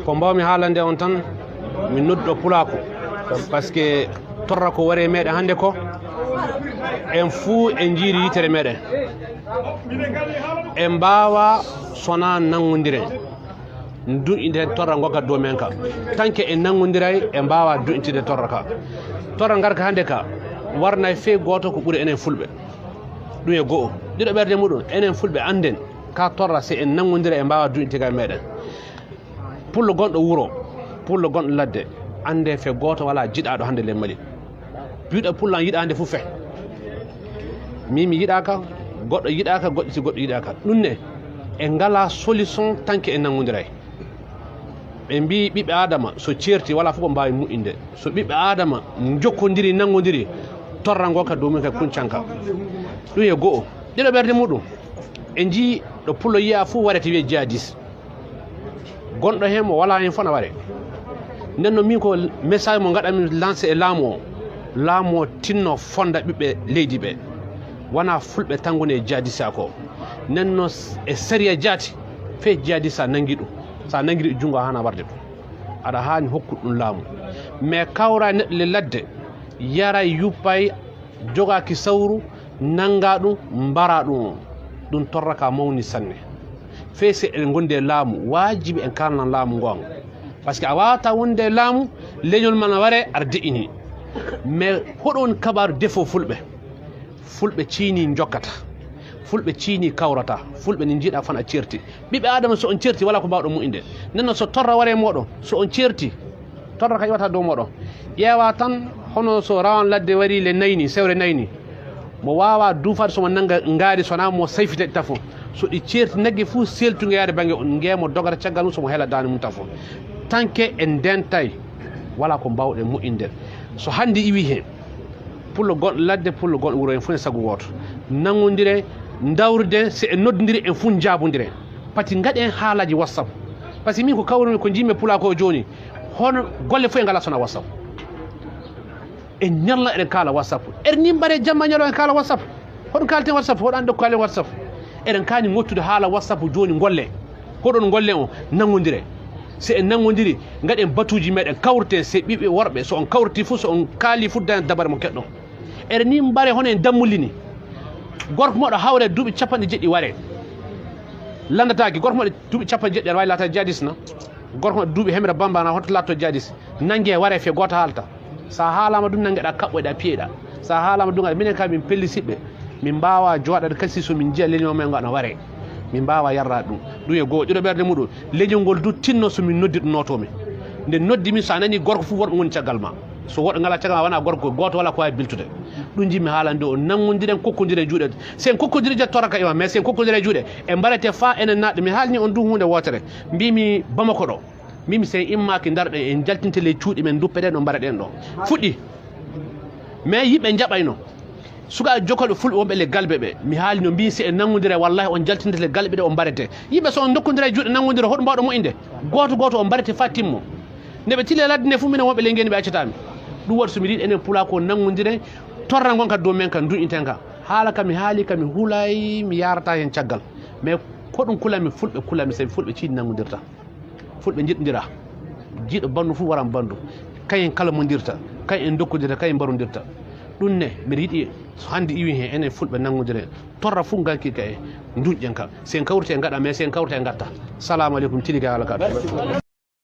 ko mbawmi haalande on tan mi noddo pulako parce que torra ko ware meɗen hande ko en fuu en jiiri yitere meɗen en mbawa sona nangodire du'inde torra gokka dow men ka tanke en nangodiray en mbawa du'intide torra ka torra garka hande ka warnay fe goto ko ɓuuri enen fulɓe ɗum e go'o ɗiɗo ɓerde muɗum enen fulɓe anden ka torra si en nangodira en mbawa du'intiga meɗen pullo gonɗo wuro pullo gonɗo ladde ande fe goto wala jiɗaɗo hande le mali biɗo pullo an yiɗande fu fe mimi yiɗaka goɗɗo yiɗaka goɗɗiti goɗɗo yiɗaka ɗum ne e ngala solution tanke en nangodiray ɓe mbi ɓiɓɓe adama so certi wala fof ko mbawi mu'inde so ɓiɓɓe adama jokkodiri nangodiri torra goka dow min ka kuncanka ɗum e go'o ɗiɗo ɓerde muɗum en jii ɗo pullo yiya fuu warete wiye jihadis gonɗo hen mo wala hen fona ware nden no min ko message mo gaɗamin lancé e laamu o tinno fonda ɓiɓɓe leydi ɓe wona fulɓe tangone e jihadisa ko nden no e séria jaati fe jihadisa nangui ɗum sa nangui ɗum junggo hana warde ɗum aɗa hani hokkude ɗum laamu mais kawra neɗɗo le ladde yaray yuppay jogaki sawru nanga ɗum mbara ɗum torra ka mawni sanne fe se en gonde laamu wajibi en kalnan laamu gonga par ce que a wawata wonde laamu leñol man ware ar de'ini mais hoɗon kabaru defo fulɓe ciini jokkata fulɓe ciini kawrata fulɓe ni jiiɗa fan a certi ɓiɓɓe adama so on certi wala ko mbawɗo mu'inde nenno so torra ware moɗon so on certi torra ka iwata dow moɗon ƴeewa tan hono so rawan ladde wari le nayni sewre nayni mo wawa duufade somo nanga ngaari sona mo sayfite ɗi tafo so ɗi certi naggue fuu seltugue yaade banggue on guemo dogata caggal mum somo heela dande mum tafo tanke en dentay wala ko mbawɗen mu'inde so hande iwi hen pullo gonɗo ladde pullo gonɗo wuuro en fof e sagu goto nangodire dawrude se en noddodiri en fuu jabodire pati gaɗen haalaji whatsapp par ce que min ko kawrumi ko jimmi pula ko joni hono golle fof e ngala sona whatsapp en ñalla eɗen kaala whatsapp eɗen ni mbaɗe jamma ñalo en kaala whatsapp hoɗum kalten whatsapp hoɗo ande ko kaalen whatsapp eɗen kaani ngottude haala whatsapp joni golle hoɗon golle o nangodire se en nangodiri gaɗen batuji meɗen kawrte se ɓiɓɓe worɓe so on kawrti fuu so on kaali fuddani dabare mo keɗɗon eɗen ni mbare hono en dammulini gorko moɗo hawre duuɓi capanɗe jeɗɗi ware landataki gorko moɗo duuɓi capanɗe jeɗɗi aɗa wawi lata jadis na gorko moɗo duuɓi hemre bambana hoto latto jadis nanggue ware fe goto haalta sa haalama ɗum nangueɗa kaɓɓoyɗa piyeɗa sa haalama ɗum minen kam min pellisiɓɓe min mbawa joɗade kasi so min jiiya leñol men ngo ana ware min mbawa yarrade ɗum e goho ɗiɗo ɓerde muɗum leñol ngol du tinno somin noddi ɗum notomi nde noddimi so a nani gorko foof worɓe goni caggal ma so woɗɗo ngala caggal ma wona gorko goto wala ko wawi biltude ɗum jimmi haalande o nangodiren kokkodire juuɗe sen kokkodiri je toraka ima mais sen kokkodire juuɗe e mbaɗete fa enen naɗɗe mi haalni on du hunde wotere mbimi Bamako ɗo mbimi sen immaki darɗen en jaltinte ley cuuɗi men duppeɗen ɗo mbaɗaɗen ɗo fuɗɗi mais yimɓe jaɓayno suka jokkoɗo fulɓe wonɓe le galɓe ɓe mi haali no mbi si en nangodire wallahi on jaltinte le galɓe ɗe on mbaɗete yimɓe so on dokkodira juuɗe nangodira hoɗo mbawɗo mu'inde goto on mbaɗete fa timmo nde ɓe tile ladde nde foof minen wonɓe le ngeni ɓe accatami ɗum waɗi somi yiɗi enen pula ko nangodire torra gonka dow men kan du'inten ka haala kam mi haali kam mi huulay mi yarata hen caggal mais ko ɗum kulami fulɓe kulami sabi fulɓe ciidi nangodirta fulɓe jiɗɗodira jiiɗo bandu foof waran bandu kayen kala mo dirta kayen en dokkodirta kayen mbarodirta ɗum ne mbiɗa yiiɗi so hande iwi hen enen fulɓe nangodire torra foof ganki ka e duƴƴen ka sen kawrite gaɗa mais sen kawrite gatta salamu aleykum tilika ala ka